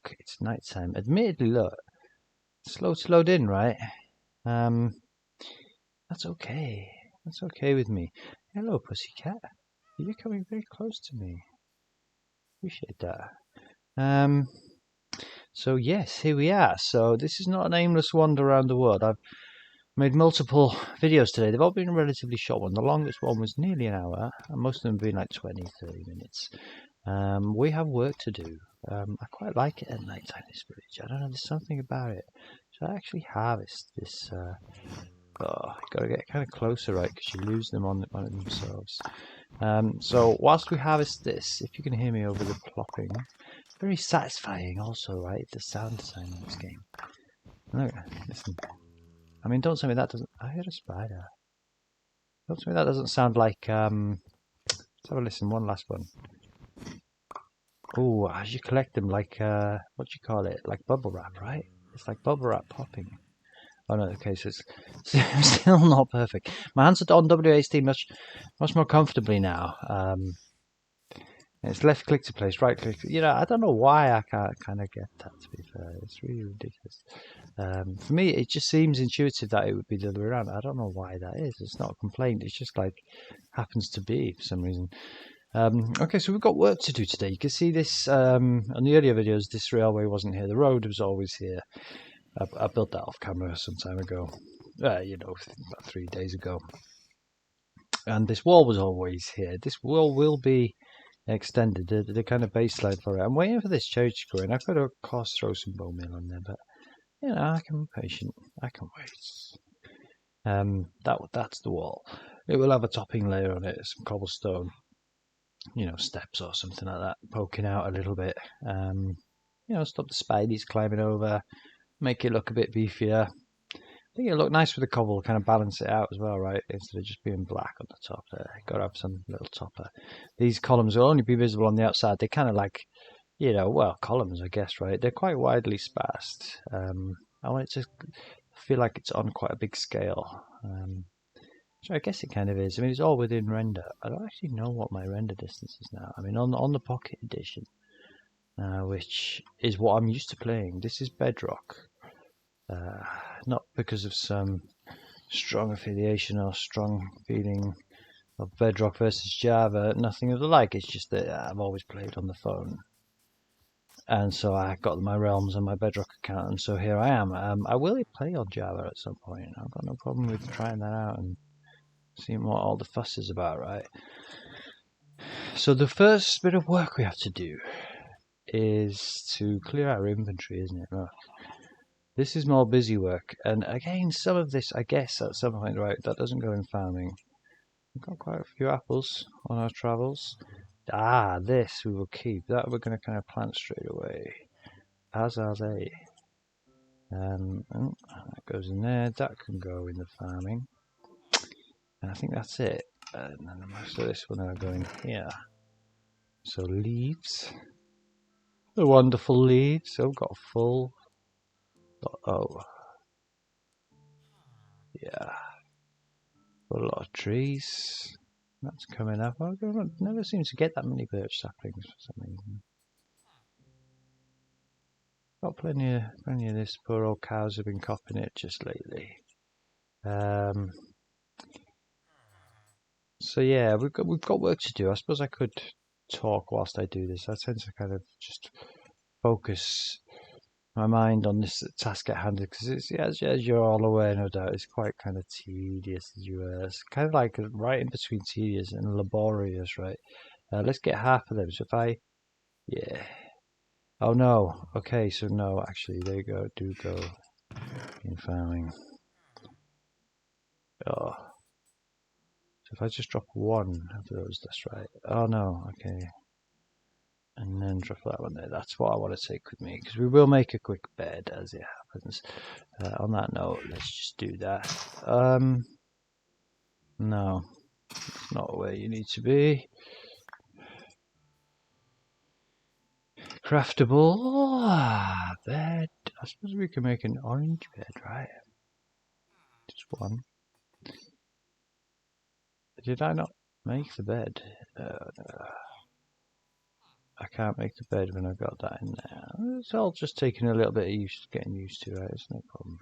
look, it's night time. Admittedly, look, slow to load in, right? That's okay. That's okay with me. Hello, pussycat. You're coming very close to me. Appreciate that. So yes, here we are. So this is not an aimless wander around the world. I've made multiple videos today. They've all been a relatively short one. The longest one was nearly an hour, and most of them have been like 20, 30 minutes. We have work to do. I quite like it at night time, this bridge. I don't know, there's something about it. Should I actually harvest this? Oh, got to get kind of closer, right? Because you lose them on themselves. So whilst we harvest this, if you can hear me over the plopping, very satisfying also, right? The sound design in this game. Look, listen. I mean, don't tell me that doesn't... I heard a spider. Don't tell me that doesn't sound like... Let's have a listen, one last one. Oh, as you collect them, like, what do you call it? Like bubble wrap, right? It's like bubble wrap popping. Oh no, okay, so it's still not perfect. My hands are on WASD much more comfortably now. It's left click to place, right click. You know, I don't know why I can't kind of get that, to be fair. It's really ridiculous. For me, it just seems intuitive that it would be the other way around. I don't know why that is. It's not a complaint. It's just like happens to be for some reason. Okay, so we've got work to do today. You can see this on the earlier videos. This railway wasn't here. The road was always here. I built that off camera some time ago. You know, about 3 days ago. And this wall was always here. This wall will be extended, the kind of baseline for it. I'm waiting for this cherry to grow in. I could of course throw some bone meal on there, but you know, I can be patient. I can wait. That's the wall. It will have a topping layer on it, some cobblestone, you know, steps or something like that, poking out a little bit. You know, stop the spiders climbing over, make it look a bit beefier. I think it'll look nice with the cobble, kind of balance it out as well, right? Instead of just being black on the top there. Got to have some little topper. These columns will only be visible on the outside. They're kind of like, you know, well, columns, I guess, right? They're quite widely spaced. I want it to feel like it's on quite a big scale. So I guess it kind of is. I mean, it's all within render. I don't actually know what my render distance is now. I mean, on the Pocket Edition, which is what I'm used to playing, this is Bedrock. Not because of some strong affiliation or strong feeling of Bedrock versus Java, nothing of the like. It's just that I've always played on the phone, and so I got my Realms and my Bedrock account, and so here I am. I will play on Java at some point. I've got no problem with trying that out and seeing what all the fuss is about, right? So the first bit of work we have to do is to clear our inventory, isn't it? Look. This is more busy work, and again, some of this, I guess, at some point, right, that doesn't go in farming. We've got quite a few apples on our travels. This we will keep. That we're going to kind of plant straight away. As are they. That goes in there. That can go in the farming. And I think that's it. And then most of this will now go in here. So leaves. The wonderful leaves. Oh, got a full... Oh. Yeah. Got a lot of trees. That's coming up. I never seem to get that many birch saplings for some reason. Got plenty of this. Poor old cows have been copping it just lately. So yeah, we've got work to do. I suppose I could talk whilst I do this. I tend to kind of just focus my mind on this task at hand because it's, as you're all aware, no doubt, it's quite kind of tedious. It's kind of like right in between tedious and laborious, right? Let's get half of them. So if yeah. Oh no. Okay, so no, actually, they do go in farming. Oh. So if I just drop one of those, that's right. Oh no, okay. And then drop that one there. That's what I want to take with me, because we will make a quick bed as it happens. On that note, let's just do that. No, it's not where you need to be. Craftable bed. I suppose we can make an orange bed, right? Just one. Did I not make the bed? I can't make the bed when I've got that in there. It's all just taking a little bit of getting used to, right? It's no problem.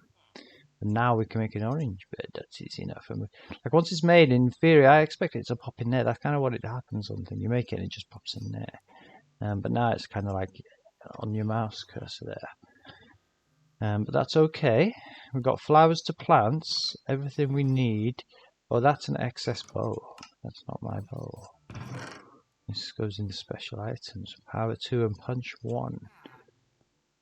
And now we can make an orange bed. That's easy enough. And like once it's made, in theory, I expect it to pop in there. That's kind of what it happens. Something you make it and it just pops in there. But now it's kind of like on your mouse cursor there. But that's okay. We've got flowers to plants. Everything we need. Oh, that's an excess bow. That's not my bow. This goes into special items. Power 2 and punch 1.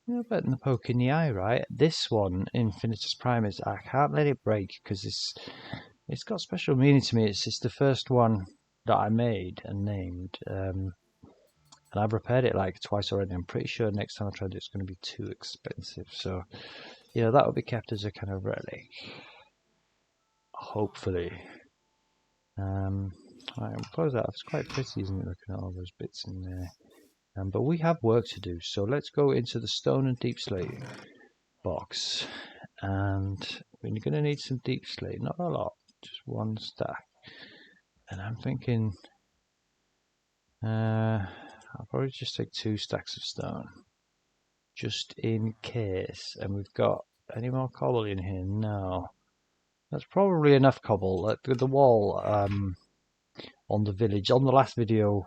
Yeah, better than the poke in the eye, right? This one, Infinitus Prime, is I can't let it break because it's got special meaning to me. It's the first one that I made and named, and I've repaired it like twice already. I'm pretty sure next time I try to do it's going to be too expensive, so that will be kept as a kind of relic, hopefully. Right, we'll close that off. It's quite pretty, isn't it? Looking at all those bits in there. But we have work to do, so let's go into the stone and deep slate box, and we're going to need some deep slate, not a lot, just 1 stack. And I'm thinking I'll probably just take 2 stacks of stone, just in case. And we've got any more cobble in here? No, that's probably enough cobble. Like the wall on the village, on the last video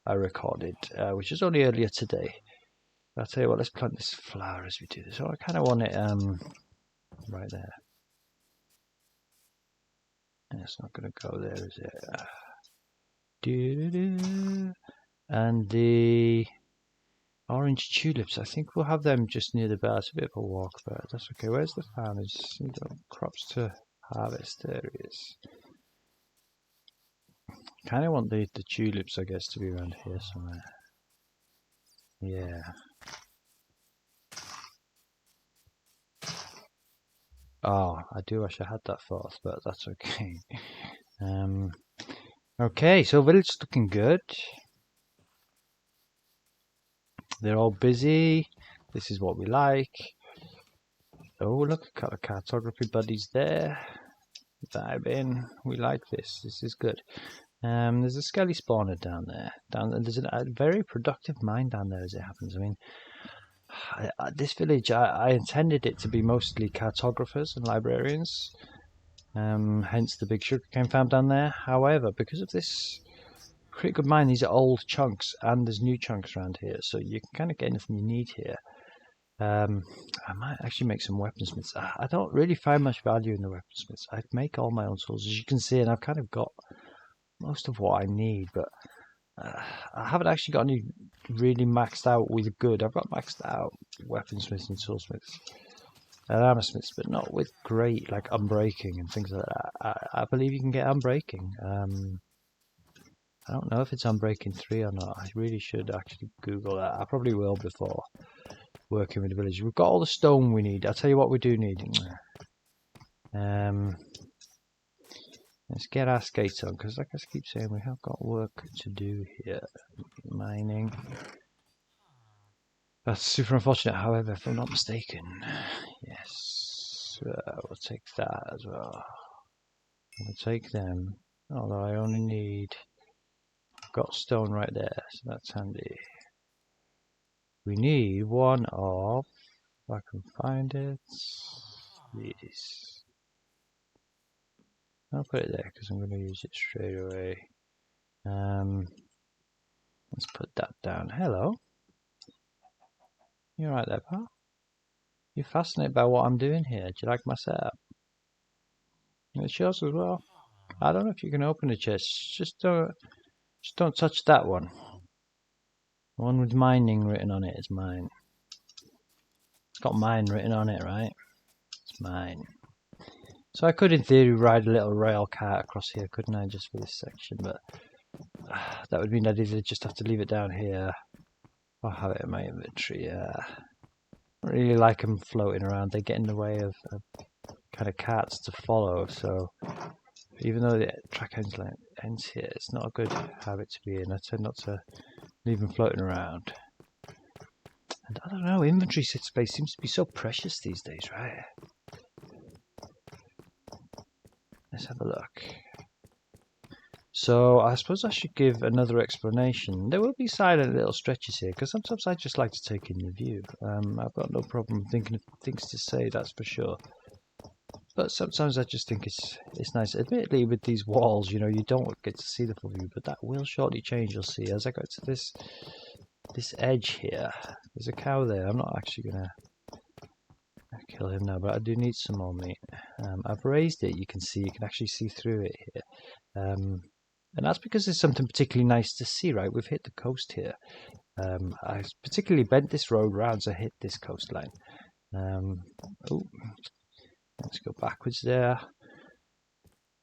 I recorded, which was only earlier today. I'll tell you what, let's plant this flower as we do this. So I kind of want it right there. And it's not going to go there, is it? And the orange tulips, I think we'll have them just near the bar. It's a bit of a walk, but that's okay. Where's the farmers? Crops to harvest. There he is. Kind of want the tulips, I guess, to be around here somewhere. Yeah. Oh, I do wish I had that fourth, but that's okay. Okay, so village is looking good. They're all busy. This is what we like. Oh, look, a couple of cartography buddies there. Dive in. We like this. This is good. There's a skelly spawner down there. There's a very productive mine down there as it happens. I mean, this village, I intended it to be mostly cartographers and librarians. Hence the big sugarcane farm down there. However, because of this pretty good mine, these are old chunks and there's new chunks around here, so you can kind of get anything you need here. I might actually make some weaponsmiths. I don't really find much value in the weaponsmiths. I make all my own tools, as you can see, and I've kind of got most of what I need, but I haven't actually got any really maxed out with good. I've got maxed out weaponsmiths and toolsmiths and armorsmiths, but not with great, like, unbreaking and things like that. I believe you can get unbreaking. I don't know if it's unbreaking 3 or not. I really should actually Google that. I probably will before working with the village. We've got all the stone we need. I'll tell you what we do need. Let's get our skates on, because like I keep saying, we have got work to do here. Mining. That's super unfortunate, however, if I'm not mistaken. Yes. We'll take that as well. We'll take them. Although I only need... I've got stone right there, so that's handy. We need one of... If I can find it... These. I'll put it there because I'm going to use it straight away. Let's put that down. Hello. You alright there, pal? You're fascinated by what I'm doing here. Do you like my setup? It's yours as well. I don't know if you can open the chest. Just don't touch that one. The one with mining written on it is mine. It's got mine written on it, right? It's mine. So I could, in theory, ride a little rail cart across here, couldn't I, just for this section? But that would mean I'd either just have to leave it down here or have it in my inventory. I don't really like them floating around. They get in the way of kind of carts to follow. So even though the track ends here, it's not a good habit to be in. I tend not to leave them floating around. And I don't know, inventory space seems to be so precious these days, right? Let's have a look. So I suppose I should give another explanation. There will be silent little stretches here, because sometimes I just like to take in the view. I've got no problem thinking of things to say, that's for sure. But sometimes I just think it's nice. Admittedly, with these walls, you know, you don't get to see the full view, but that will shortly change. You'll see as I go to this edge here. There's a cow there. I'm not actually gonna kill him now, but I do need some more meat. I've raised it. You can actually see through it here. And that's because there's something particularly nice to see, right? We've hit the coast here. I particularly bent this road round to hit this coastline. Oh, let's go backwards there.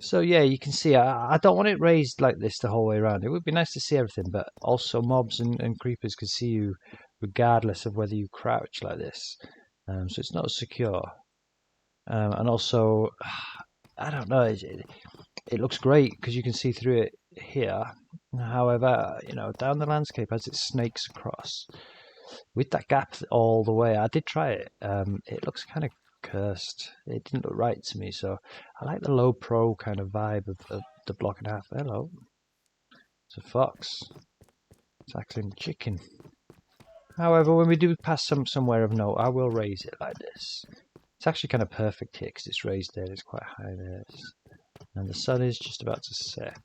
So yeah, you can see I don't want it raised like this the whole way around. It would be nice to see everything, but also mobs and creepers can see you regardless of whether you crouch like this. So it's not secure. And also, I don't know, it looks great because you can see through it here. However, you know, down the landscape as it snakes across, with that gap all the way, I did try it. It looks kind of cursed. It didn't look right to me, so I like the low pro kind of vibe of the block and a half. Hello, it's a fox tackling the chicken. However, when we do pass somewhere of note, I will raise it like this. It's actually kind of perfect here because it's raised there. It's quite high there. And the sun is just about to set.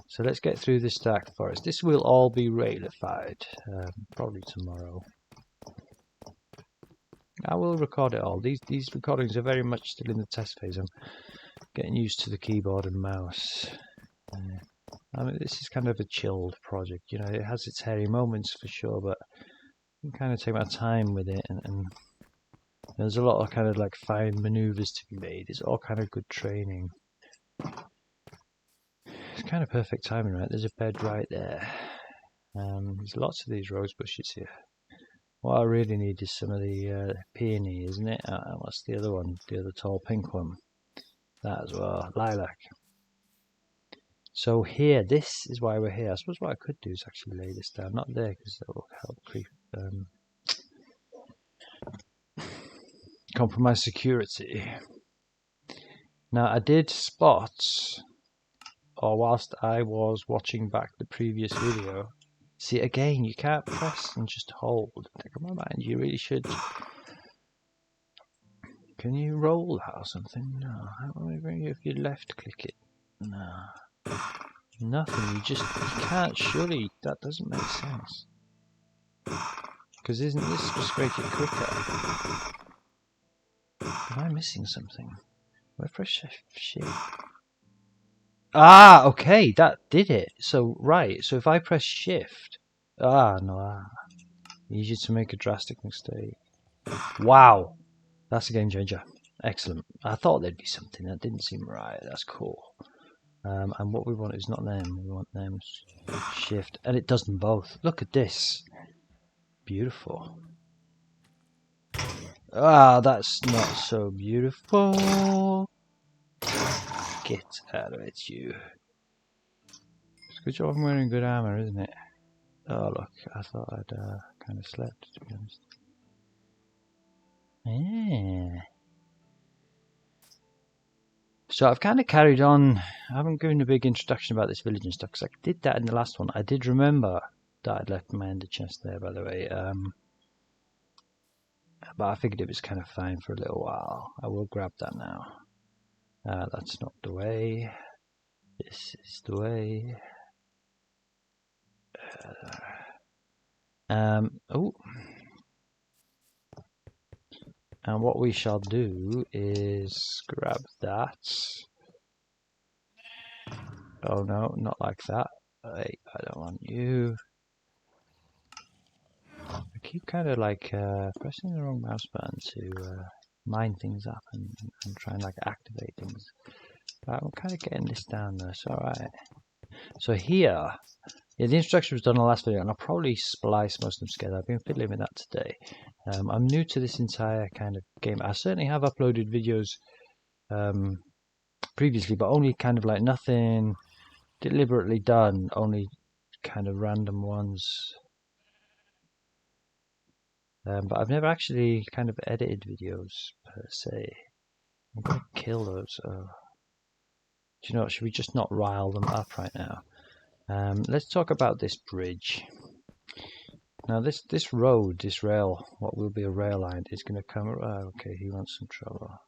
So let's get through this dark forest. This will all be railified, probably tomorrow. I will record it all. These recordings are very much still in the test phase. I'm getting used to the keyboard and mouse. I mean, this is kind of a chilled project. You know, it has its hairy moments for sure, but I can kind of take my time with it, and there's a lot of kind of like fine maneuvers to be made. It's all kind of good training. It's kind of perfect timing, right? There's a bed right there. There's lots of these rose bushes here. What I really need is some of the peony, isn't it? What's the other one? The other tall pink one. That as well. Lilac. So here, this is why we're here. I suppose what I could do is actually lay this down. Not there, because that will help compromise security. Now, I did spot, or whilst I was watching back the previous video, see again, you can't press and just hold. Come on, man, you really should. Can you roll that or something? No. How do I bring you if you left click it? No. Nothing. You can't. Surely that doesn't make sense. Because isn't this supposed to make it quicker? Am I missing something? Where press shift? Ah, okay, that did it. So right. So if I press shift, no, easy to make a drastic mistake. Wow, that's a game changer. Excellent. I thought there'd be something that didn't seem right. That's cool. And what we want is not them. We want them. Shift, and it does them both. Look at this. Beautiful. Ah, that's not so beautiful. Get out of it, you. It's a good job I'm wearing good armor, isn't it? Oh, look, I thought I'd kind of slept, to be honest. Yeah. So I've kind of carried on. I haven't given a big introduction about this village and stuff, because I did that in the last one. I did remember that I'd left my ender chest there, by the way. But I figured it was kind of fine for a little while. I will grab that now. That's not the way. This is the way. Oh. And what we shall do is grab that. Oh no, not like that. Hey, I don't want you. I keep kind of like pressing the wrong mouse button to mine things up and try and like activate things. But I'm kind of getting this down there, so alright. So here, yeah, the instruction was done in the last video, and I'll probably splice most of them together. I've been fiddling with that today. I'm new to this entire kind of game. I certainly have uploaded videos previously, but only kind of like nothing deliberately done, only kind of random ones. But I've never actually kind of edited videos per se. I'm gonna kill those. Do you know what? Should we just not rile them up right now? Let's talk about this bridge. Now this road, this rail, what will be a rail line, is going to come. Oh, okay, he wants some trouble.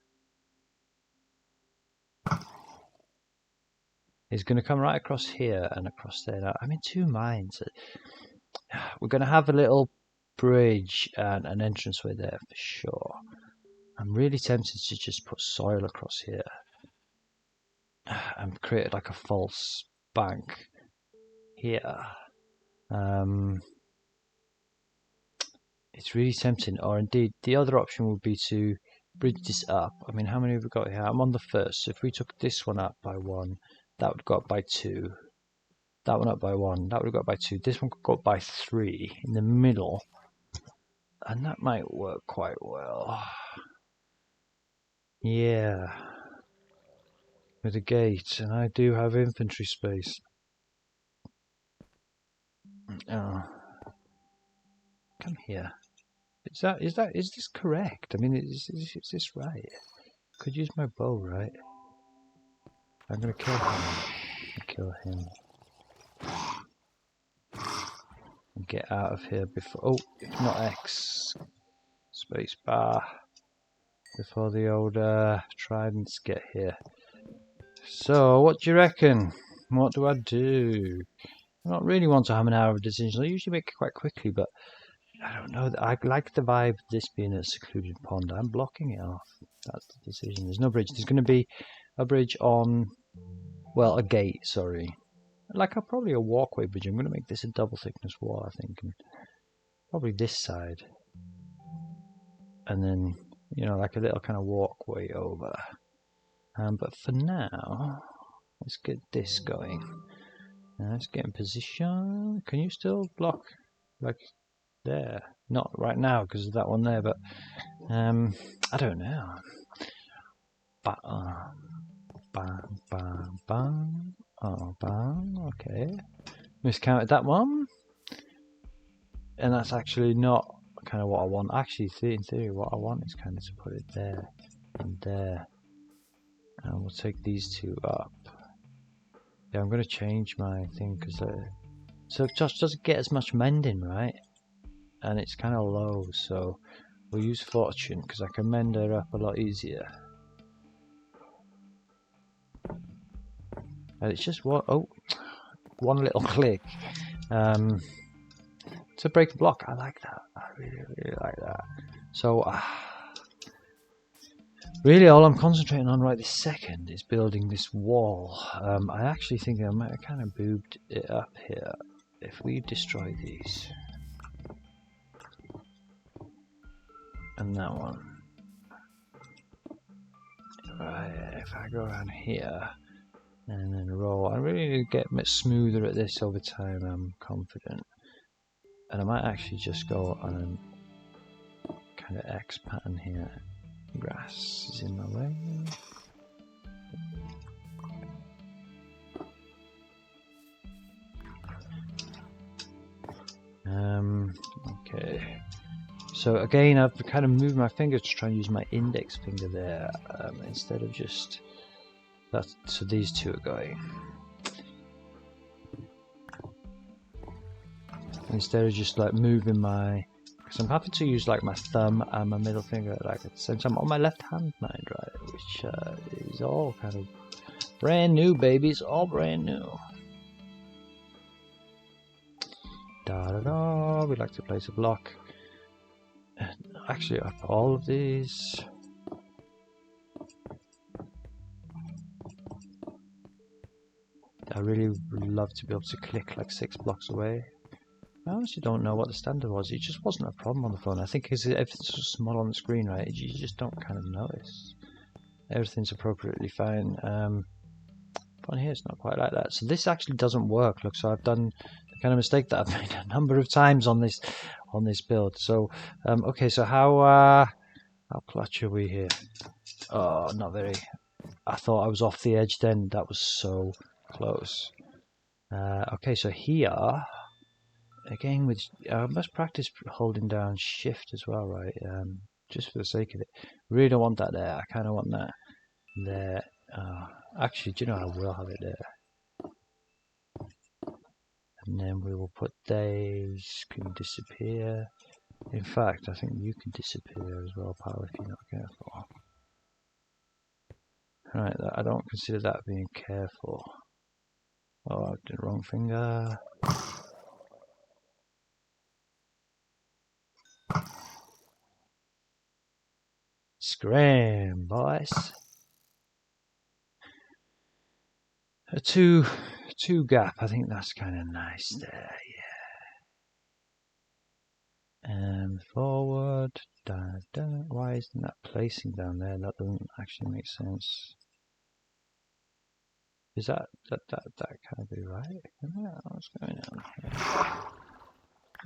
He's going to come right across here and across there. Now, I'm in two minds. We're going to have a little bridge and an entranceway there for sure. I'm really tempted to just put soil across here and create like a false bank here. It's really tempting, or indeed the other option would be to bridge this up. I mean, how many have we got here? I'm on the first, so if we took this one up by 1, that would go up by 2. That one up by 1, that would go up by 2. This one could go up by 3 in the middle, and that might work quite well. Yeah, with a gate, and I do have infantry space. Oh, come here. Is this correct? I mean, is this right? Could use my bow, right? I'm gonna kill him. And get out of here before. Oh, if not X, space bar. Before the old tridents get here. So, what do you reckon? What do I do? I don't really want to have an hour of decisions. I usually make it quite quickly, but I don't know. I like the vibe of this being a secluded pond. I'm blocking it off. That's the decision. There's no bridge. There's going to be a bridge on, well, a gate, sorry. Like probably a walkway bridge. I'm going to make this a double thickness wall, I think. And probably this side. And then, you know, like a little kind of walkway over. But for now, let's get this going. Let's get in position. Can you still block, like, there? Not right now because of that one there, but I don't know. Bam, bam, bam. Oh, bam. Okay. Miscounted that one. And that's actually not kind of what I want. Actually, in theory, what I want is kind of to put it there and there. And we'll take these two up. Yeah, I'm going to change my thing because so it just doesn't get as much mending, right? And it's kind of low, so we'll use fortune because I can mend her up a lot easier. And it's just one little click to break a block. I like that. I really, really like that. So really all I'm concentrating on right this second is building this wall. I actually think I might have kind of boobed it up here if we destroy these. And that one. Right, if I go around here and then roll, I really need to get a bit smoother at this over time, I'm confident. And I might actually just go on a kind of X pattern here. Grass is in my way. Okay. So again, I've kind of moved my finger to try and use my index finger there instead of just that. So these two are going. Instead of just like moving my, because I'm having to use like my thumb and my middle finger like at the same time on my left hand, mind, right? Which is all kind of brand new, baby. It's all brand new. Da da da. We like to place a block. Actually, up all of these. I really would love to be able to click like 6 blocks away. I honestly don't know what the standard was. It just wasn't a problem on the phone. I think because everything's so small on the screen, right? You just don't kind of notice. Everything's appropriately fine. But on here, it's not quite like that. So this actually doesn't work. Look, so I've done the kind of mistake that I've made a number of times on this build. So okay, so how clutch are we here? Oh, not very. I thought I was off the edge then. That was so close. Okay, so here. Again, with I must practice holding down shift as well, right? Just for the sake of it. Really don't want that there. I kind of want that there. Actually, do you know, I will have it there. And then we will put these, can disappear. In fact, I think you can disappear as well, pal, if you're not careful. Right, I don't consider that being careful. Oh, I did the wrong finger. Scram, boys. A two gap, I think that's kind of nice there, yeah. Forward, down. Why isn't that placing down there? That doesn't actually make sense. Is that can't be right? What's going on here?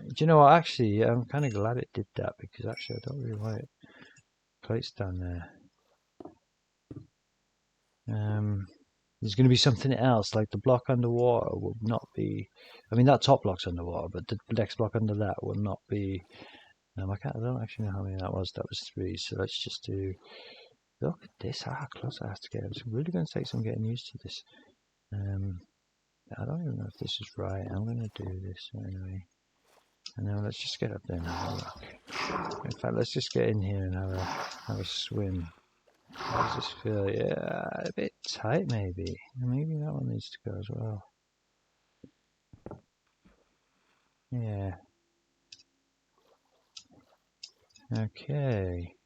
Do you know what? Actually, I'm kind of glad it did that because actually I don't really want it placed down there. There's going to be something else, like the block underwater will not be. I mean, that top block's underwater, but the next block under that will not be. I don't actually know how many that was. That was 3. So let's just do. Look at this. How close I have to get. It's really going to take some getting used to this. I don't even know if this is right. I'm going to do this anyway. And now let's just get up there and have a look. In fact, let's just get in here and have a swim. How does this feel? Yeah, a bit tight maybe. Maybe that one needs to go as well. Yeah. Okay.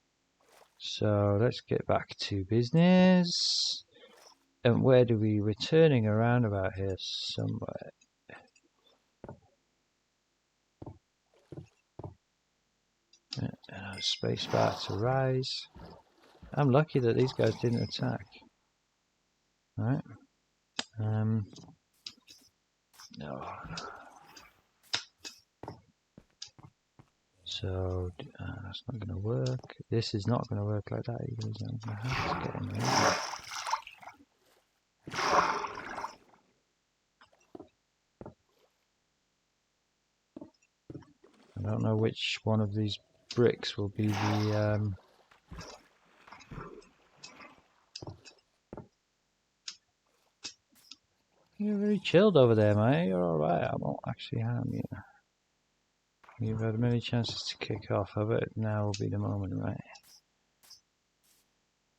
So let's get back to business. And where do we? We're turning around about here somewhere. Spacebar to rise. I'm lucky that these guys didn't attack. Alright. No. So that's not going to work. This is not going to work like that either. I'm going to have to get in there. I don't know which one of these bricks will be the You're very chilled over there, mate. You're alright. I won't actually harm you. You've had many chances to kick off. I bet now will be the moment, right?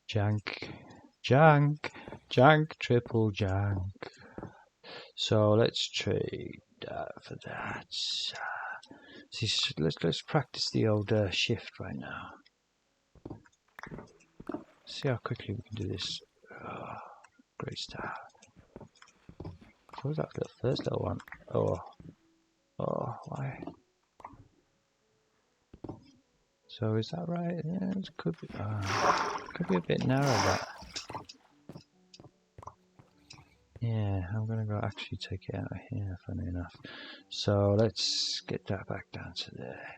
Jank. Jank. Jank. Triple jank. So let's trade for that. See, let's practice the old shift right now. See how quickly we can do this. Oh, great start. What was that first little one? Oh, why? So is that right? Yeah, it could be a bit narrow, but yeah, I'm gonna go actually take it out of here. Funny enough. So let's get that back down to there.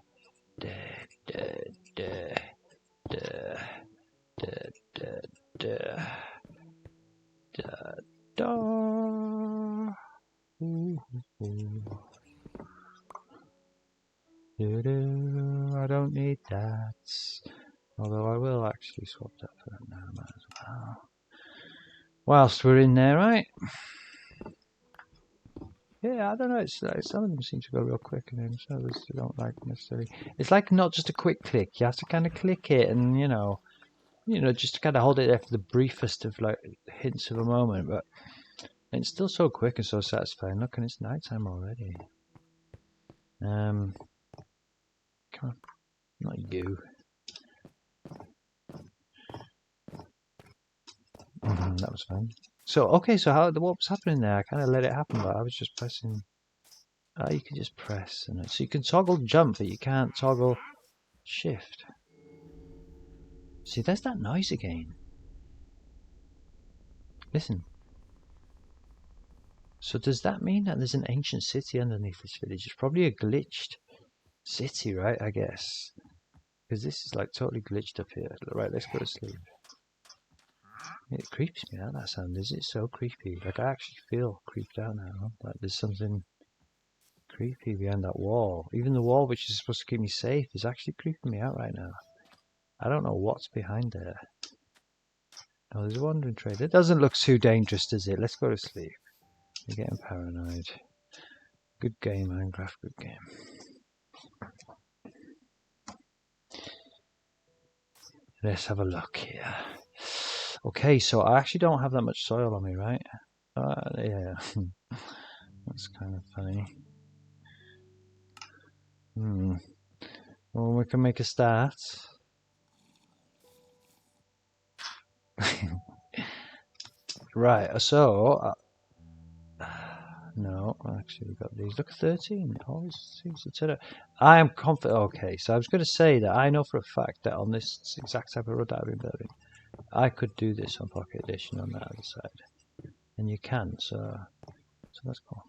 I don't need that. Although I will actually swap that for that now, might as well. Whilst we're in there, right? Yeah, I don't know. It's like some of them seem to go real quick, and then some others don't like necessarily. It's like not just a quick click. You have to kind of click it, and you know, just kind of hold it there for the briefest of like hints of a moment. But it's still so quick and so satisfying. Look, and it's nighttime already. Come on, not you. That was fun. So okay, so what was happening there? I kind of let it happen, but I was just pressing. Oh, you can just press, and so you can toggle jump, but you can't toggle shift. See, there's that noise again. Listen. So does that mean that there's an ancient city underneath this village? It's probably a glitched city, right? I guess. Because this is like totally glitched up here. Right, let's go to sleep. It creeps me out, that sound. Is it so creepy? Like, I actually feel creeped out now. Like, there's something creepy behind that wall. Even the wall, which is supposed to keep me safe, is actually creeping me out right now. I don't know what's behind there. Oh, there's a wandering trader. It doesn't look too dangerous, does it? Let's go to sleep. You're getting paranoid. Good game, Minecraft. Good game. Let's have a look here. Okay, so I actually don't have that much soil on me, right? Yeah. That's kind of funny. Well, we can make a start. Right, so... no, actually we've got these. Look, 13. It always seems to turn out. I am confident... Okay, so I was going to say that I know for a fact that on this exact type of road that I've been building, I could do this on Pocket Edition on that other side. And you can, so that's cool.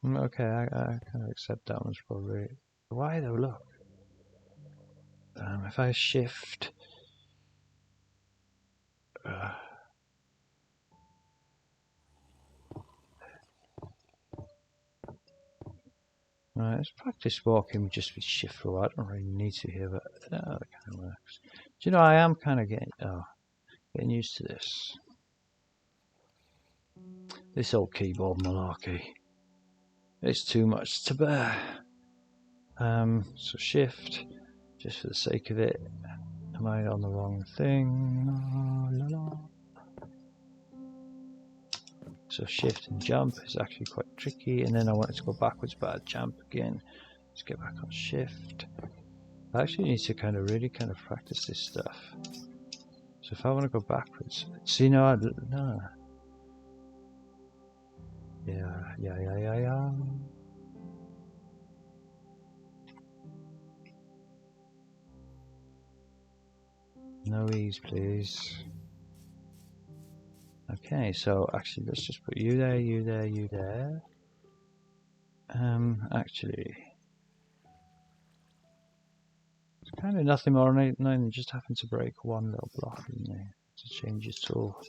Okay, I kind of accept that one's probably... Why though, look. If I shift... Right, let's practice walking just with shift for a while. I don't really need to here, but that kind of works. Do you know, I am kind of getting used to this. This old keyboard malarkey. It's too much to bear. So shift, just for the sake of it. Am I on the wrong thing? La, la. So shift and jump is actually quite tricky, and then I wanted to go backwards, but I jump again. Let's get back on shift. I actually need to really practice this stuff. So if I want to go backwards, see, no. Yeah. No ease, please. Okay, so actually let's just put you there, you there, you there. Actually, it's kind of nothing more than just having to break one little block in there to change your tool.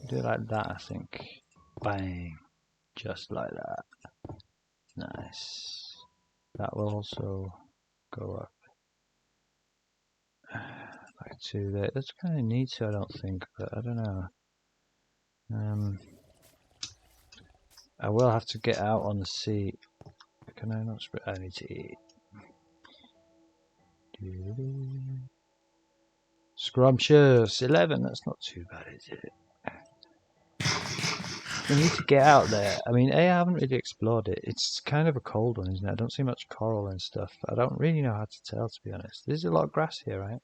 Do it like that, I think. Bang, just like that. Nice. That will also go up. Back to there. That's kind of neat, I don't think, but I don't know. I will have to get out on the sea. Can I not spread? I need to eat. Scrumptious 11. That's not too bad, is it? We need to get out there. I mean, I haven't really explored it. It's kind of a cold one, isn't it? I don't see much coral and stuff. I don't really know how to tell, to be honest. There's a lot of grass here, right?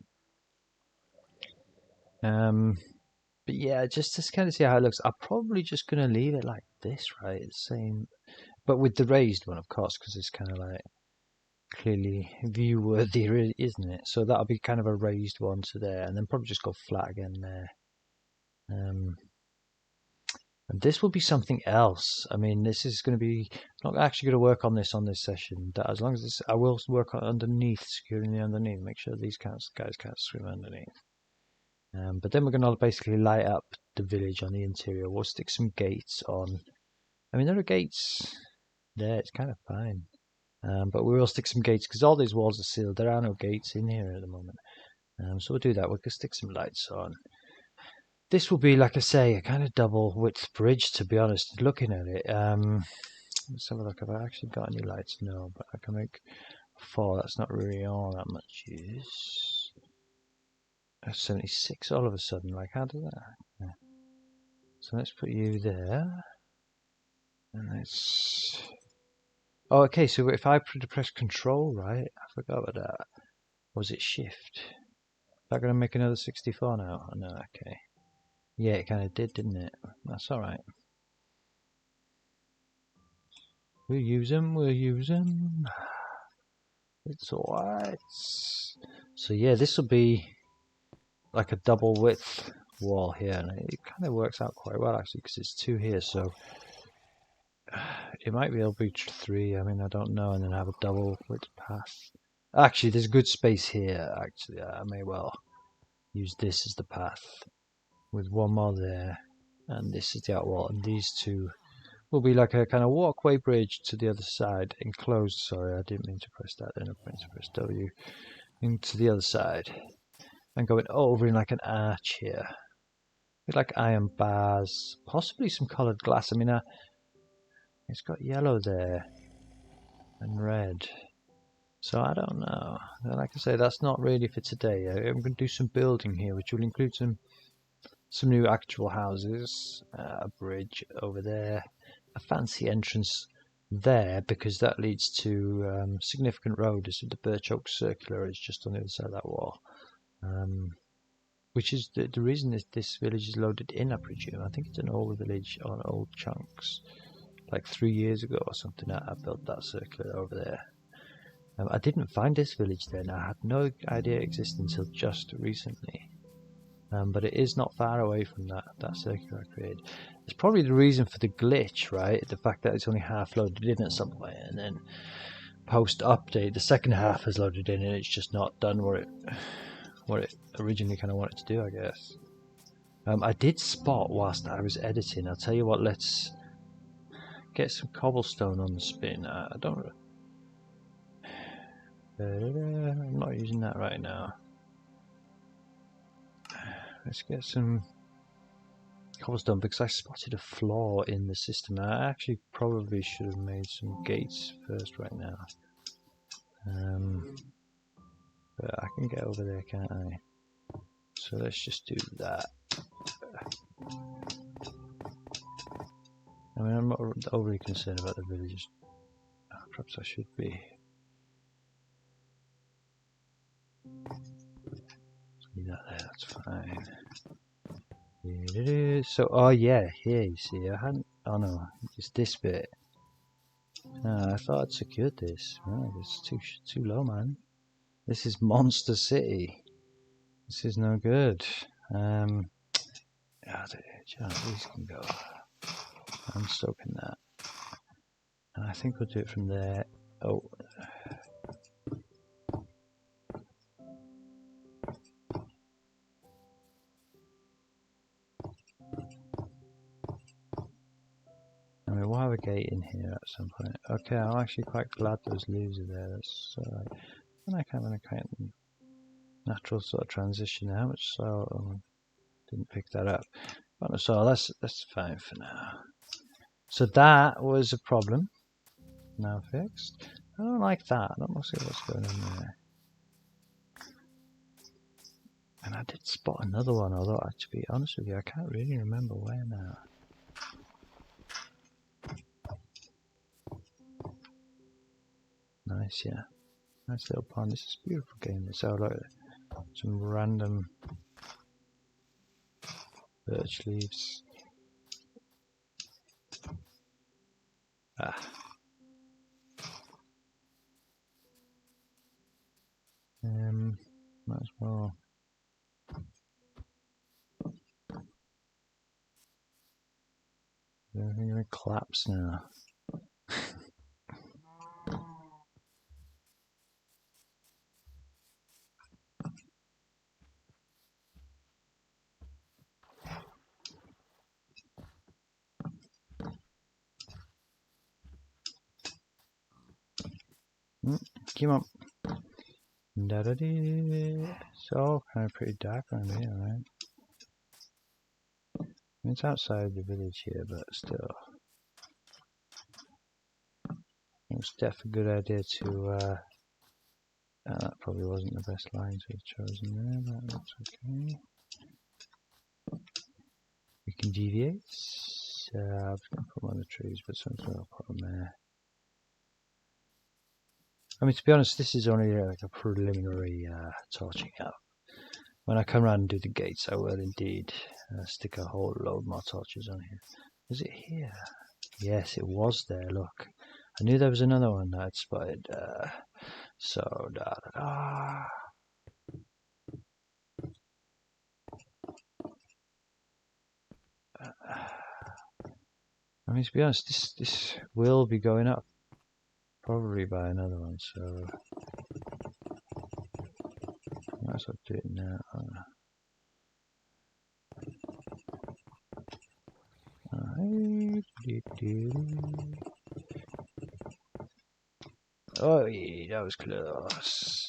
But yeah, just to kind of see how it looks. I'm probably just gonna leave it like this, right? The same, but with the raised one, of course, because it's kind of like clearly view worthy, isn't it? So that'll be kind of a raised one to there, and then probably just go flat again there. And this will be something else. I mean, this is going to be I'm not actually going to work on this session. That as long as this, I will work on underneath, securing the underneath, make sure these guys can't swim underneath. But then we're going to basically light up the village on the interior. We'll stick some gates on. I mean, there are gates there. It's kind of fine. But we will stick some gates because all these walls are sealed. There are no gates in here at the moment. So we'll do that. We'll stick some lights on. This will be, like I say, a kind of double width bridge, to be honest, looking at it. Let's have a look. Have I actually got any lights? No, but I can make 4. That's not really all that much use. 76 all of a sudden. Like, how did that? Yeah. So let's put you there. And let's... Oh, okay, so if I press control, right? I forgot about that. Or was it shift? Is that going to make another 64 now? No, okay. Yeah, it kind of did, didn't it? That's alright. We'll use them. It's alright. So yeah, this will be like a double width wall here, and it kind of works out quite well actually, because it's 2 here, so it might be able to be 3. I mean, I don't know, and then have a double width path. Actually, there's good space here. Actually, I may well use this as the path with one more there, and this is the outwall, and these 2 will be like a kind of walkway bridge to the other side, enclosed. Sorry, I didn't mean to press that. Then I meant to press W. Into the other side, and going over in like an arch here, with like iron bars, possibly some coloured glass. I mean, it's got yellow there and red. So I don't know. Like I say, that's not really for today. I'm going to do some building here, which will include some new actual houses, a bridge over there, a fancy entrance there because that leads to significant road. This is the Birch Oak Circular. It's just on the other side of that wall, which is the reason this village is loaded in. I presume. I think it's an old village on old chunks. Like 3 years ago or something, I built that circular over there. I didn't find this village then. I had no idea it existed until just recently. But it is not far away from that circular I created. It's probably the reason for the glitch, right? The fact that it's only half loaded in at some point, and then post update, the second half is loaded in, and it's just not done what it originally kind of wanted to do, I guess. I did spot whilst I was editing. I'll tell you what. Let's get some cobblestone on the spin. I don't. I'm not using that right now. Let's get some cobblestone because I spotted a flaw in the system. I actually probably should have made some gates first right now. But I can get over there, can't I? So let's just do that. I mean, I'm not overly concerned about the villages. Perhaps I should be. Leave that there, that's fine. So, oh yeah, here you see, I hadn't, oh no, it's this bit. I thought I'd secured this. Oh, it's too low, man. This is Monster City. This is no good. Yeah, these can go. I'm soaking that. And I think we'll do it from there. Oh. I mean, we'll have a gate in here at some point. Okay, I'm actually quite glad those leaves are there. That's and I kind of natural sort of transition. How much soil? Didn't pick that up. But no soil. That's fine for now. So that was a problem. Now fixed. I don't like that. I don't know what's going on there. And I did spot another one, although to be honest with you, I can't really remember where now. Nice, yeah. Nice little pond. This is a beautiful game. This out like some random birch leaves. Might as well. Everything gonna collapse now. Come on. Da da dee. It's all kind of pretty dark around here, right? It's outside the village here, but still. It's definitely a good idea to. That probably wasn't the best line to have chosen there, but that's okay. We can deviate. I was going to put one of the trees, but sometimes I'll put them there. I mean, to be honest, this is only like a preliminary torching up. When I come around and do the gates, I will indeed stick a whole load more torches on here. Was it here? Yes, it was there. Look, I knew there was another one that I'd spotted. So da da da. I mean, to be honest, this will be going up probably by another one. So might as well do it now. Oh, that was close.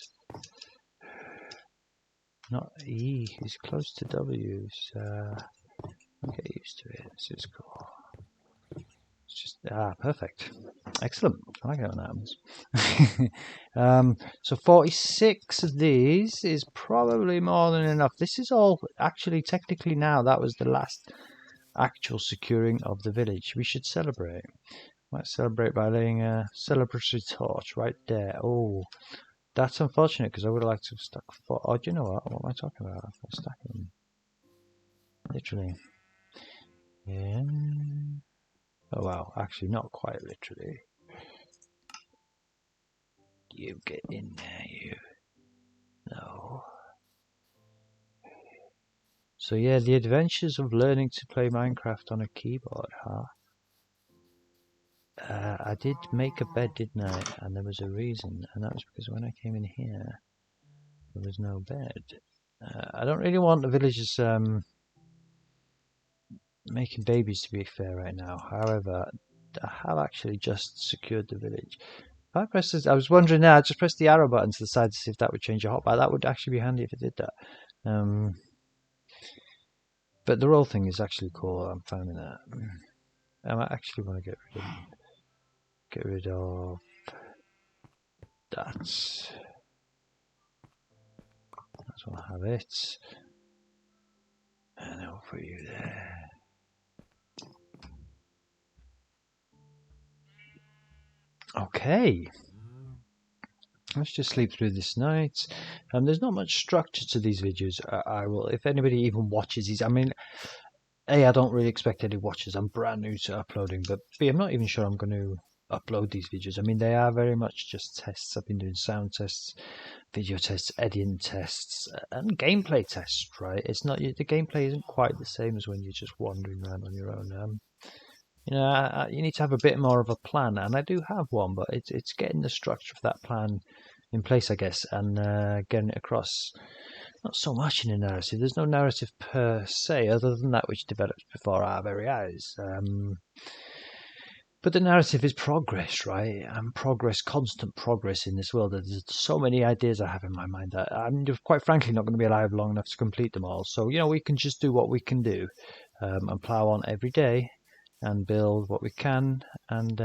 Not E, he's close to W, so I'll get used to it. This is cool. It's just, perfect. Excellent. I like it when that happens. So 46 of these is probably more than enough. This is all, actually, technically now, that was the last actual securing of the village. We should celebrate. Might celebrate by laying a celebratory torch right there. Oh, that's unfortunate because I would have liked to have stuck 4. Oh, do you know what? What am I talking about? I've got to stack them. Literally. Yeah. Oh, well, actually, not quite literally. You get in there, you. No. So, yeah, the adventures of learning to play Minecraft on a keyboard, huh? I did make a bed, didn't I? And there was a reason, and that was because when I came in here, there was no bed. I don't really want the villagers making babies, to be fair, right now. However, I have actually just secured the village. If I press this, I was wondering now, I just pressed the arrow button to the side to see if that would change your hotbar. That would actually be handy if it did that. But the roll thing is actually cool. I'm finding that. I might actually want to get rid of that. That's what I have it. And I'll put you there. Okay. Let's just sleep through this night. There's not much structure to these videos. I will, if anybody even watches these, I mean, A, I don't really expect any watchers. I'm brand new to uploading, but B, I'm not even sure I'm going to upload these videos. I mean, they are very much just tests. I've been doing sound tests, video tests, editing tests, and gameplay tests, right? It's not, the gameplay isn't quite the same as when you're just wandering around on your own. You know, you need to have a bit more of a plan, and I do have one, but it's getting the structure of that plan in place, I guess, and getting it across. Not so much in a narrative. There's no narrative per se, other than that which develops before our very eyes. But the narrative is progress, right? And progress, constant progress in this world. There's so many ideas I have in my mind that I'm quite frankly not going to be alive long enough to complete them all. So, you know, we can just do what we can do and plow on every day and build what we can and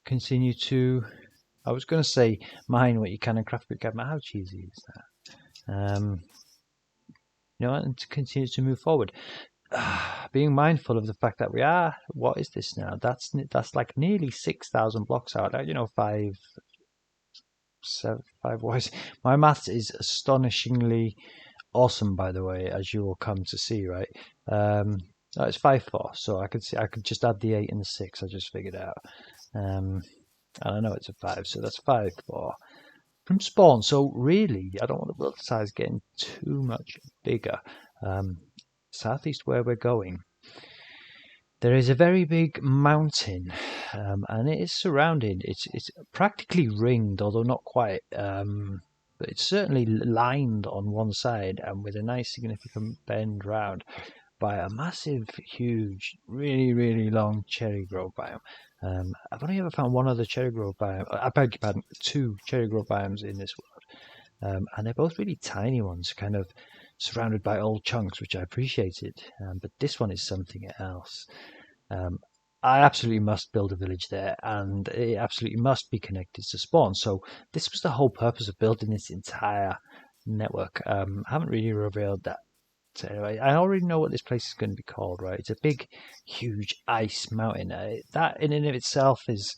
continue to, I was going to say mine what you can and craft what you can, but how cheesy is that? You know, and to continue to move forward. Being mindful of the fact that we are, what is this now? That's like nearly 6,000 blocks out. You know, 5 wise. My maths is astonishingly awesome, by the way, as you will come to see, right? It's 5 4, so I could just add the 8 and the 6. I just figured out, and I know it's a 5, so that's 5 4 from spawn. So really, I don't want the build size getting too much bigger. Southeast where we're going, there is a very big mountain, and it is surrounded. It's practically ringed, although not quite. But it's certainly lined on one side and with a nice significant bend round by a massive, huge, really, really long cherry grove biome. I've only ever found one other cherry grove biome. I beg your pardon, 2 cherry grove biomes in this world, and they're both really tiny ones, kind of surrounded by old chunks, which I appreciated. But this one is something else. I absolutely must build a village there, and it absolutely must be connected to spawn. So this was the whole purpose of building this entire network. I haven't really revealed that. Anyway, I already know what this place is going to be called, right? It's a big, huge ice mountain. That in and of itself is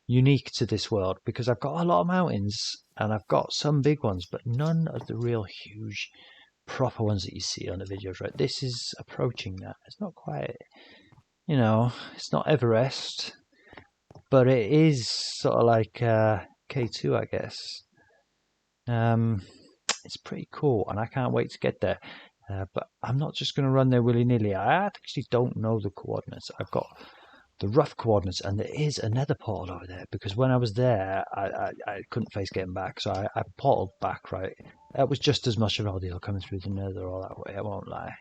unique to this world because I've got a lot of mountains and I've got some big ones, but none of the real huge, proper ones that you see on the videos, right? This is approaching that. It's not quite, you know, it's not Everest, but it is sort of like K2, I guess. It's pretty cool, and I can't wait to get there. But I'm not just going to run there willy-nilly. I actually don't know the coordinates. I've got the rough coordinates, and there is a nether portal over there, because when I was there, I couldn't face getting back, so I portaled back, right? That was just as much of an ordeal coming through the nether all that way, I won't lie.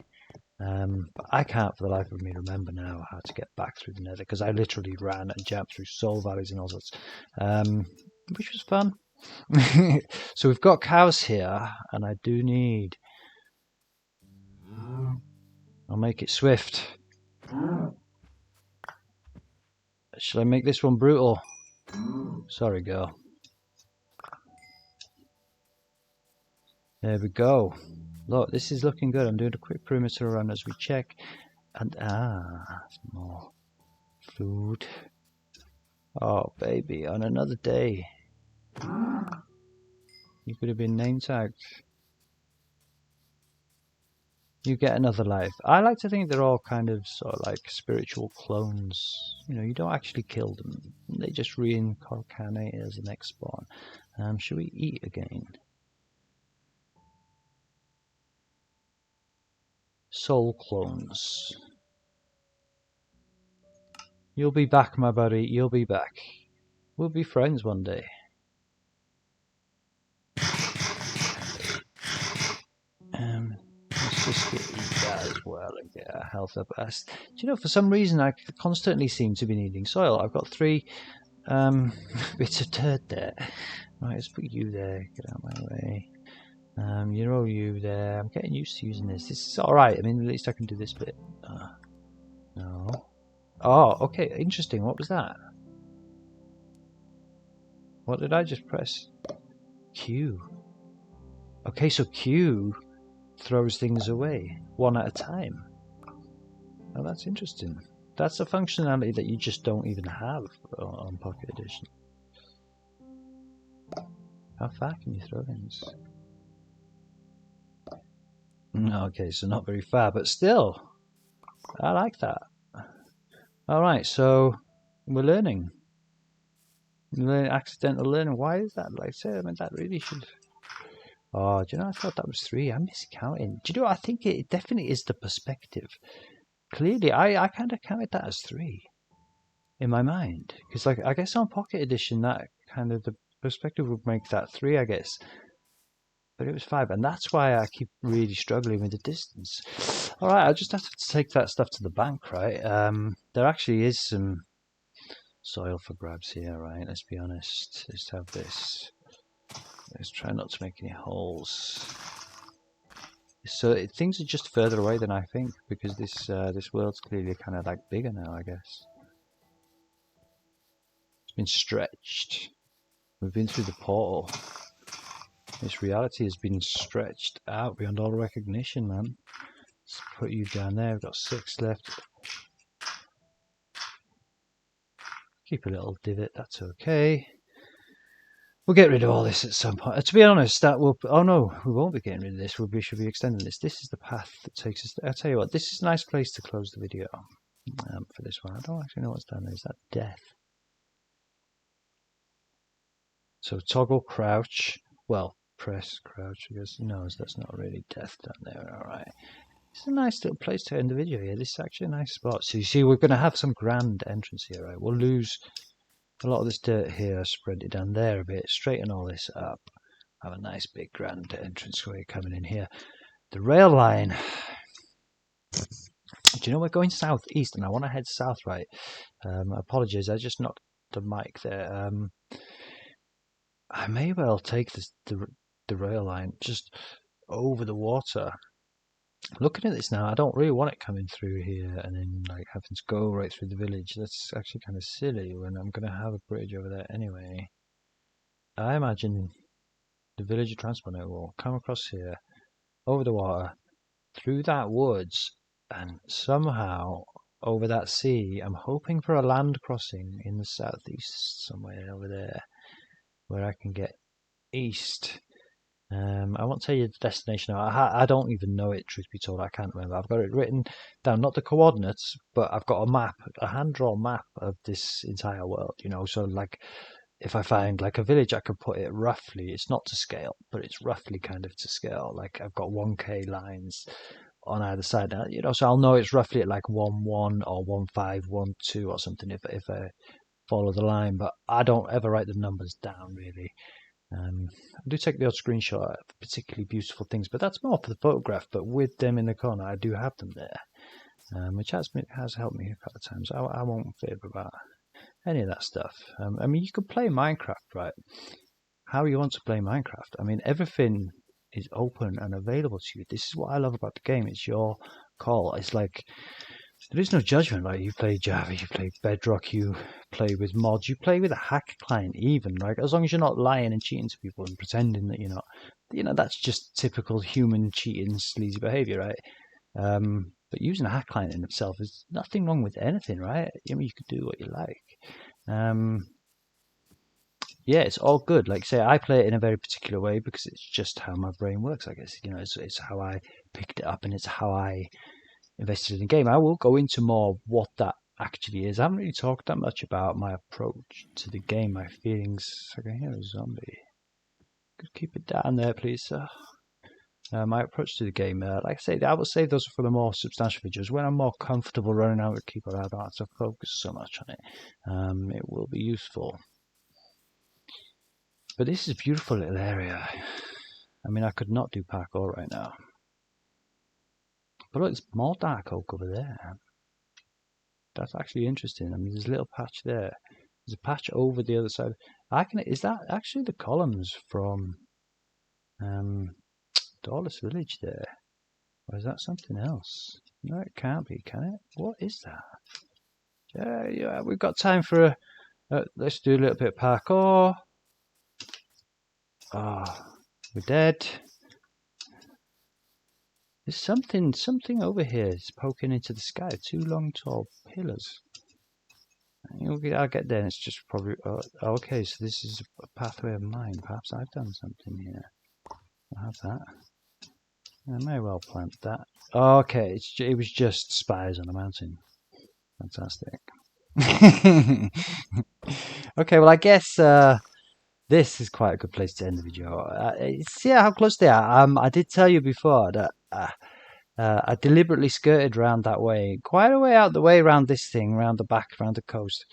But I can't for the life of me remember now how to get back through the nether, because I literally ran and jumped through soul valleys and all sorts, which was fun. So we've got cows here, and I do need... I'll make it swift. Shall I make this one brutal? Sorry, girl. There we go. Look, this is looking good. I'm doing a quick perimeter around as we check. And, more food. Oh, baby, on another day. You could have been name tagged. You get another life. I like to think they're all kind of sort of like spiritual clones. You know, you don't actually kill them. They just reincarnate as the next spawn. Should we eat again? Soul clones. You'll be back, my buddy. You'll be back. We'll be friends one day. Let's just eat that as well and get our health up. Do you know, for some reason I constantly seem to be needing soil. I've got 3 bits of dirt there. Right, let's put you there. Get out of my way. You there. I'm getting used to using this. This is alright. I mean, at least I can do this bit. No. Oh, okay. Interesting. What was that? What did I just press? Q. Okay, so Q throws things away one at a time. Oh, that's interesting. That's a functionality that you just don't even have on Pocket Edition. How far can you throw things? Okay, so not very far, but still, I like that. Alright, so we're learning. Accidental learning. Why is that? Like I said, I mean, that really should... Oh, do you know, I thought that was 3. I'm miscounting. Do you know, I think it definitely is the perspective. Clearly, I kind of counted that as 3 in my mind. Because, like, I guess on Pocket Edition, that kind of the perspective would make that 3, I guess. But it was 5, and that's why I keep really struggling with the distance. Alright, I just have to take that stuff to the bank, right? There actually is some soil for grabs here, right? Let's be honest. Let's have this. Let's try not to make any holes. So things are just further away than I think, because this world's clearly kind of like bigger now, I guess. It's been stretched. We've been through the portal. This reality has been stretched out beyond all recognition, man. Let's put you down there. We've got 6 left. Keep a little divot. That's okay. We'll get rid of all this at some point. To be honest, that will... Oh no, we won't be getting rid of this. We should be extending this. This is the path that takes us... I'll tell you what, this is a nice place to close the video for this one. I don't actually know what's down there. Is that death? So toggle crouch. Well, press crouch. I guess. No, that's not really death down there. Alright. It's a nice little place to end the video here. This is actually a nice spot. So you see, we're going to have some grand entrance here, right? We'll lose... a lot of this dirt here, spread it down there a bit, straighten all this up. Have a nice big grand entranceway coming in here. The rail line. Do you know we're going southeast and I want to head south, right? Apologies, I just knocked the mic there. I may well take the rail line just over the water. Looking at this now, I don't really want it coming through here and then like having to go right through the village. That's actually kind of silly when I'm going to have a bridge over there anyway. I imagine the villager transport network will come across here, over the water, through that woods, and somehow over that sea. I'm hoping for a land crossing in the southeast, somewhere over there, where I can get east. I won't tell you the destination now. I don't even know it, truth be told. I can't remember. I've got it written down, not the coordinates, but I've got a map, a hand-drawn map of this entire world, you know. So, like, if I find, like, a village, I can put it roughly. It's not to scale, but it's roughly kind of to scale. Like, I've got 1K lines on either side, you know, so I'll know it's roughly at, like, 1-1 or 1-5, 1-2 or something if I follow the line. But I don't ever write the numbers down, really. I do take the odd screenshot of particularly beautiful things, but that's more for the photograph. But with them in the corner, I do have them there, which has helped me a couple of times. I won't fib about any of that stuff. I mean, you could play Minecraft, right? How you want to play Minecraft. I mean, everything is open and available to you. This is what I love about the game. It's your call. It's like there is no judgment, right? You play Java, you play Bedrock, you play with mods, you play with a hack client even, right? As long as you're not lying and cheating to people and pretending that you're not, that's just typical human cheating, sleazy behavior, right? But using a hack client in itself is nothing wrong with anything, right? I mean, you can do what you like. Yeah, it's all good. Like say, I play it in a very particular way because it's just how my brain works. I guess it's how I picked it up and it's how I invested in the game. I will go into more what that actually is. I haven't really talked that much about my approach to the game, my feelings. I can hear a zombie. Could keep it down there, please, sir. My approach to the game, like I say, I will save those for the more substantial videos. When I'm more comfortable running out with the keyboard, I don't have to focus so much on it. It will be useful. But this is a beautiful little area. I mean, I could not do parkour right now. But look, it's more dark oak over there. That's actually interesting. I mean, there's a little patch there. There's a patch over the other side. Is that actually the columns from Doorless Village there? Or is that something else? No, it can't be, can it? What is that? Yeah, we've got time for let's do a little bit of parkour. We're dead. There's something over here. It's poking into the sky. 2 long, tall pillars. I'll get there. And it's just probably okay. So this is a pathway of mine. Perhaps I've done something here. I'll have that. I may well plant that. Okay, it was just spires on a mountain. Fantastic. Okay, well I guess this is quite a good place to end the video. See how close they are. I did tell you before that I deliberately skirted around that way, quite a way out the way around this thing, around the back, around the coast,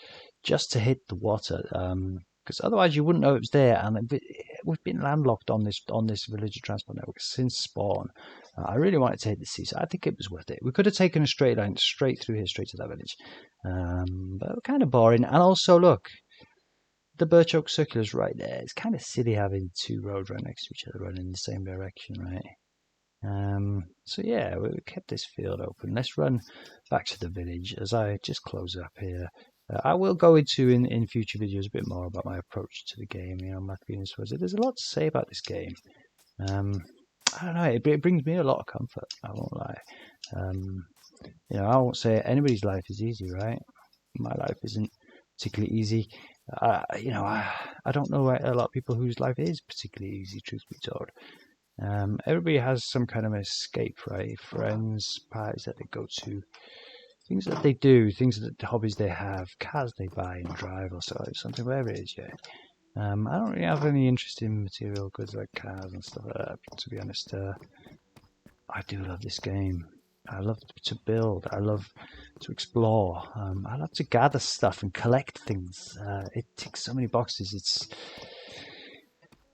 just to hit the water. Because otherwise you wouldn't know it was there. And we've been landlocked on this villager transport network since spawn. I really wanted to hit the sea, so I think it was worth it. We could have taken a straight line straight through here, straight to that village, but kind of boring. And also, look, the birch oak circular's right there. It's kind of silly having 2 roads right next to each other running in the same direction, right? So yeah, we kept this field open. Let's run back to the village as I just close up here. I will go into in future videos a bit more about my approach to the game, my feelings towards it. There's a lot to say about this game. I don't know, it brings me a lot of comfort, I won't lie. I won't say anybody's life is easy, right? My life isn't particularly easy. I don't know a lot of people whose life is particularly easy, truth be told. Everybody has some kind of escape, right? Friends, parties that they go to, things that they do, hobbies they have, cars they buy and drive or something, whatever it is, yeah. I don't really have any interest in material goods like cars and stuff like that, to be honest. I do love this game. I love to build. I love to explore. I love to gather stuff and collect things. It ticks so many boxes.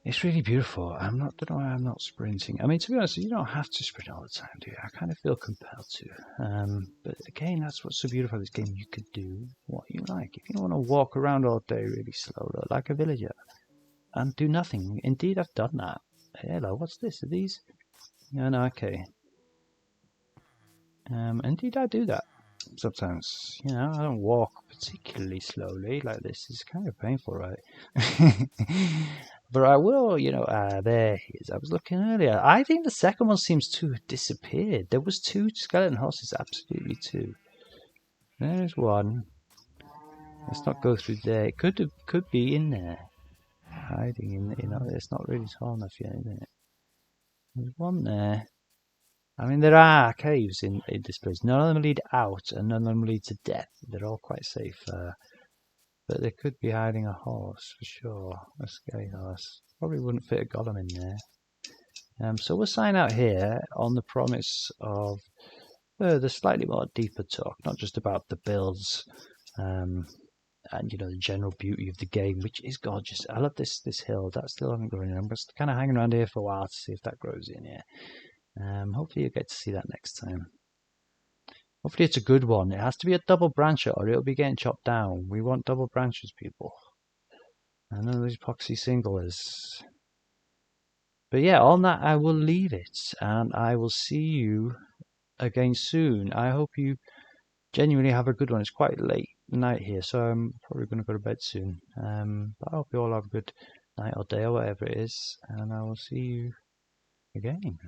It's really beautiful. I don't know why I'm not sprinting. I mean, to be honest, you don't have to sprint all the time, do you? I kind of feel compelled to. But again, that's what's so beautiful about this game. You could do what you like. If you want to walk around all day really slow, like a villager, and do nothing. Indeed, I've done that. Hello, what's this? Are these? No, okay. Indeed, I do that sometimes. I don't walk particularly slowly like this. It's kind of painful, right? But I will, there he is. I was looking earlier. I think the second one seems to have disappeared. There was 2 skeleton horses, absolutely 2. There's one. Let's not go through there. It could be in there, hiding in. It's not really tall enough yet, is it? There's one there. I mean, there are caves in this place. None of them lead out, and none of them lead to death. They're all quite safe. But they could be hiding a horse, for sure. A scaly horse. Probably wouldn't fit a golem in there. So we'll sign out here on the promise of the slightly more deeper talk. Not just about the builds, and the general beauty of the game, which is gorgeous. I love this hill. That still hasn't grown in. I'm just kind of hanging around here for a while to see if that grows in here. Hopefully you'll get to see that next time. Hopefully it's a good one. It has to be a double brancher or it'll be getting chopped down. We want double branches, people. I know this epoxy single is. But yeah, on that I will leave it, and I will see you again soon. I hope you genuinely have a good one. It's quite late night here, so I'm probably going to go to bed soon. But I hope you all have a good night or day or whatever it is, and I will see you again.